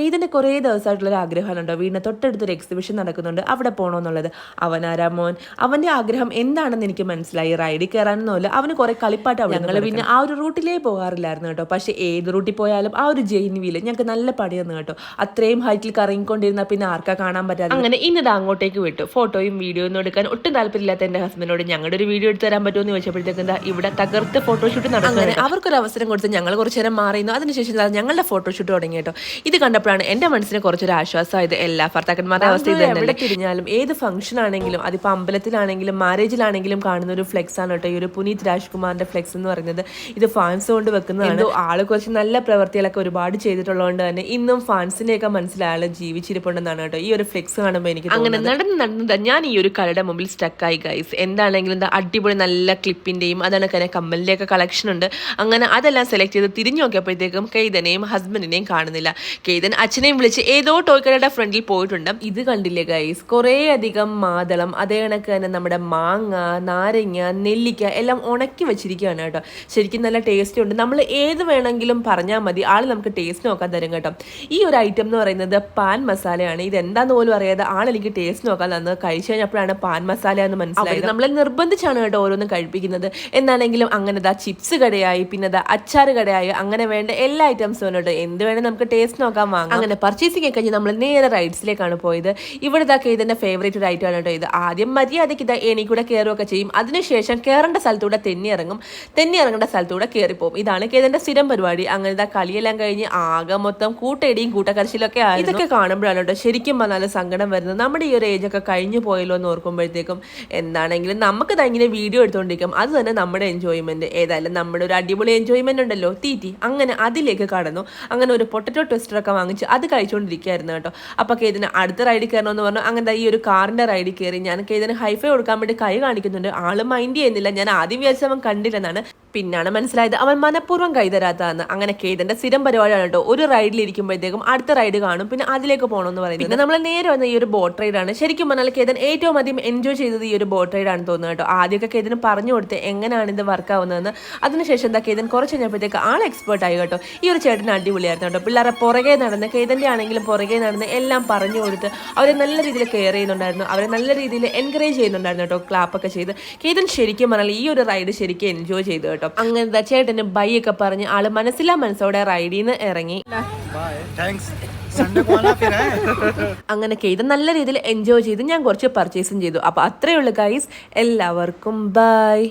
ഇതിൻ്റെ കുറേ ദിവസമായിട്ടുള്ളൊരു ആഗ്രഹമാണ് കേട്ടോ. വീടിന് തൊട്ടടുത്തൊരു എക്സിബിഷൻ നടക്കുന്നുണ്ട്, അവിടെ പോകണമെന്നുള്ളത്. അവനാരാ മോൻ, അവൻ്റെ ആഗ്രഹം എന്താണെന്ന് എനിക്ക് മനസ്സിലായി. റൈഡിൽ കയറാനൊന്നുമില്ല, അവന് കുറേ കളിപ്പാട്ട്. ഞങ്ങൾ പിന്നെ ആ ഒരു റൂട്ടിലേ പോകാറില്ലായിരുന്നു കേട്ടോ. പക്ഷേ ഏത് റൂട്ടിൽ പോയാലും ആ ഒരു ജെയിൻ വീല് ഞങ്ങൾക്ക് നല്ല പണിയെന്ന് കേട്ടോ. അത്രയും ഹൈറ്റിൽ കറങ്ങിക്കൊണ്ടിരുന്നാൽ പിന്നെ ആർക്കാ കാണാൻ പറ്റാതെ. അങ്ങനെ ഇന്നത് അങ്ങോട്ടേക്ക് വിട്ടു. ഫോട്ടോയും വീഡിയോ ഒന്നും എടുക്കാൻ ഒട്ടും താല്പര്യമില്ലാത്ത എൻ്റെ ഹസ്ബൻഡോട് ഞങ്ങളുടെ ഒരു വീഡിയോ എടുത്ത് തരാൻ പറ്റുമെന്ന് ചോദിച്ചപ്പോഴത്തേക്ക് എന്താ ഇവിടെ തകർത്ത് ഫോട്ടോഷൂട്ട് നടക്കുന്നത്. അവർക്കൊരു അവസരം കൊടുത്ത് ഞങ്ങൾ കുറച്ച് നേരം മാറിയിരുന്നു. അതിനുശേഷം ഞങ്ങളുടെ ഫോട്ടോഷൂട്ട് തുടങ്ങി കേട്ടോ. ഇത് കണ്ടപ്പോഴാണ് എന്റെ മനസ്സിന് കുറച്ചൊരു ആശ്വാസമായത്. എല്ലാ ഭർത്താക്കന്മാരുടെ അവസ്ഥ ഇത് എവിടെ തിരിഞ്ഞാലും ഏത് ഫംഗ്ഷൻ ആണെങ്കിലും അതിപ്പോൾ അമ്പലത്തിലാണെങ്കിലും മാരേജിലാണെങ്കിലും കാണുന്ന ഒരു ഫ്ലെക്സ് ആണ് കേട്ടോ ഈ ഒരു പുനീത് രാജ്കുമാറിന്റെ ഫ്ലെക്സ് എന്ന് പറയുന്നത്. ഇത് ഫാൻസ് കൊണ്ട് വെക്കുന്നതാണ്. ആള് കുറച്ച് നല്ല പ്രവൃത്തികളൊക്കെ ഒരുപാട് ചെയ്തിട്ടുള്ളതുകൊണ്ട് തന്നെ ഇന്നും ഫാൻസിനെയൊക്കെ മനസ്സിലായാലും ജീവിച്ചിരിപ്പുണ്ടെന്നാണ് കേട്ടോ ഈ ഒരു ഫ്ലെക്സ് കാണുമ്പോൾ എനിക്ക്. അങ്ങനെ നടന്ന് ഞാൻ ഈ ഒരു കടയുടെ മുമ്പിൽ സ്റ്റക്കായി ഗൈസ്. എന്താണെങ്കിലും എന്താ അടിപൊളി നല്ല ക്ലിപ്പിന്റെയും അതാണ് തന്നെ കമ്മലിന്റെയൊക്കെ കളക്ഷൻ ഉണ്ട്. അങ്ങനെ അതെല്ലാം സെലക്ട് ചെയ്ത് തിരിഞ്ഞു നോക്കിയപ്പോഴത്തേക്കും കെയ്തനെയും ഹസ്ബൻഡിനെയും കാണുന്നില്ല. കെയ്തൻ അച്ഛനെയും വിളിച്ച് ഏതോ ടോയ്ക്കടയുടെ ഫ്രണ്ടിൽ പോയിട്ടുണ്ട്. ഇത് കണ്ടില്ലേ ഗൈസ്, കുറേ അധികം മാതളം അതേ കണക്ക് തന്നെ നമ്മുടെ മാങ്ങ, നാരങ്ങ, നെല്ലിക്ക എല്ലാം ഉണക്കി വെച്ചിരിക്കുകയാണ് കേട്ടോ. ശരിക്കും നല്ല ടേസ്റ്റ് ഉണ്ട്. നമ്മൾ ഏത് വേണമെങ്കിലും പറഞ്ഞാൽ മതി, ആള് നമുക്ക് ടേസ്റ്റ് നോക്കാൻ തരും കേട്ടോ. ഈ ഒരു ഐറ്റം എന്ന് പറയുന്നത് പാൻ മസാലയാണ്. ഇത് എന്താന്ന് പോലും അറിയാതെ ആളെനിക്ക് ടേസ്റ്റ് നോക്കാൻ തന്നത്. കഴിച്ചു കഴിഞ്ഞപ്പോഴാണ് പാൻ മസാല എന്ന് മനസ്സിലായത്. നമ്മളെ നിർബന്ധിച്ചാണ് കേട്ടോ ഓരോന്നും കഴിപ്പിക്കുന്നത്. എന്നാണെങ്കിലും അങ്ങനെ ചിപ്സ് കടയായി, പിന്നെ അച്ചാറ് കടയായി, അങ്ങനെ വേണ്ട എല്ലാ ഐറ്റംസും കേട്ടോ. എന്ത് വേണം നമുക്ക് ടേസ്റ്റ് നോക്കാൻ വാങ്ങാം. അങ്ങനെ പർച്ചേസിംഗ് ഒക്കെ കഴിഞ്ഞ് നമ്മൾ നേരെ റൈഡ്സിലേക്കാണ് പോയത്. ഇവിടെ ഇതിന്റെ ഫേവറേറ്റ് ഒരു ഐറ്റം ആണ് കേട്ടോ ഇത്. ആദ്യം മര്യാദയ്ക്ക് എനിക്കൂടെ കയറുകയൊക്കെ ചെയ്യും. അതിനുശേഷം കയറേണ്ട സ്ഥലത്തൂടെ തെന്നി ഇറങ്ങേണ്ട സ്ഥലത്തൂടെ കയറിപ്പോവും. ഇതാണ് ഇതിന്റെ സ്ഥിരം പരിപാടി. അങ്ങനെ കളിയെല്ലാം കഴിഞ്ഞ് ആകെ മൊത്തം കൂട്ടയിടിയും കൂട്ടക്കരച്ചിലൊക്കെ ആയി. ഇതൊക്കെ കാണുമ്പോഴാണ് കേട്ടോ ശരിക്കും പറഞ്ഞാൽ സങ്കടം വരുന്നത്. നമ്മുടെ ഈ ഒരു ഏജ് ഒക്കെ കഴിഞ്ഞു പോയല്ലോ എന്ന് ഓർക്കുമ്പോഴത്തേക്കും എന്താണെങ്കിലും നമുക്ക് ഇങ്ങനെ വീഡിയോ എടുത്തുകൊണ്ടിരിക്കും. അത് തന്നെ നമ്മുടെ എൻജോയ്മെന്റ്. ഏതായാലും നമ്മുടെ ഒരു അടിപൊളി എൻജോയ്മെന്റ് ഉണ്ടല്ലോ തീറ്റി, അങ്ങനെ അതിലേക്ക് കടന്നു. അങ്ങനെ ഒരു പൊട്ടറ്റോ ട്വിസ്റ്റർ ഒക്കെ വാങ്ങിച്ച് അത് കഴിച്ചുകൊണ്ടിരിക്കുകയായിരുന്നു കേട്ടോ. അപ്പോൾ കേതിന് അടുത്ത റൈഡിൽ കയറണമെന്ന് പറഞ്ഞു. അങ്ങനെ ഈ ഒരു കാറിന്റെ റൈഡിൽ കയറി. ഞാൻ കേതിന് ഹൈഫൈ കൊടുക്കാൻ വേണ്ടി കൈ കാണിക്കുന്നുണ്ട്. ആള് മൈൻഡ് ചെയ്യുന്നില്ല. ഞാൻ ആദ്യം വിചാരിച്ച അവൻ കണ്ടില്ലെന്നാണ്. പിന്നാണ് മനസ്സിലായത് അവൻ മനഃപൂർവ്വം കൈതരാത്തതെന്ന്. അങ്ങനെ കേതിന്റെ സ്ഥിരം പരിപാടിയാണ് കേട്ടോ. ഒരു റൈഡിൽ ഇരിക്കുമ്പോഴത്തേക്കും അടുത്ത റൈഡ് കാണും, പിന്നെ അതിലേക്ക് പോകണമെന്ന് പറയുന്നത്. പിന്നെ നമ്മൾ നേരെ വന്ന ഈ ഒരു ബോട്ട് റൈഡാണ്. ശരിക്കും പറഞ്ഞാൽ കേതൻ ഏറ്റവും അധികം എൻജോയ് ചെയ്തത് ഈ ഒരു ബോട്ട് റൈഡാണെന്ന് തോന്നുന്നു കേട്ടോ. ആദ്യമൊക്കെ കേതിന് പറഞ്ഞു കൊടുത്ത് എങ്ങനെയാണ് ഇത് വർക്ക് ആവുന്നതെന്ന്. അതിനുശേഷം കേതൻ കുറച്ച് കഴിഞ്ഞപ്പോഴത്തേക്ക് ആൾ എക്സ്പേർട്ട് ആയി കേട്ടോ. ഈ ഒരു ചേട്ടന് അടിപൊളിയായിരുന്നു കേട്ടോ. പിള്ളേരെ പുറകെ നടന്ന് കേതന്റെ ആണെങ്കിലും പുറകെ നടന്ന് എല്ലാം പറഞ്ഞു കൊടുത്ത് അവരെ നല്ല രീതിയിൽ കെയർ ചെയ്യുന്നുണ്ടായിരുന്നു. അവരെ നല്ല രീതിയിൽ എൻകറേജ് ചെയ്യുന്നുണ്ടായിരുന്നു കേട്ടോ. ക്ലാപ്പൊക്കെ ചെയ്ത് കേതൻ ശരിക്കും പറഞ്ഞാൽ ഈ ഒരു റൈഡ് ശരിക്കും എൻജോയ് ചെയ്തു കേട്ടോ. അങ്ങനത്തെ ചേട്ടന് ബൈ ഒക്കെ പറഞ്ഞ് ആള് മനസ്സിലാ റൈഡിൽ നിന്ന് ഇറങ്ങി. അങ്ങനെ കേതൻ നല്ല രീതിയിൽ എൻജോയ് ചെയ്ത് ഞാൻ കുറച്ച് പർച്ചേസും ചെയ്തു. അപ്പൊ അത്രയേ ഉള്ളൂ ഗൈസ്. എല്ലാവർക്കും ബൈ.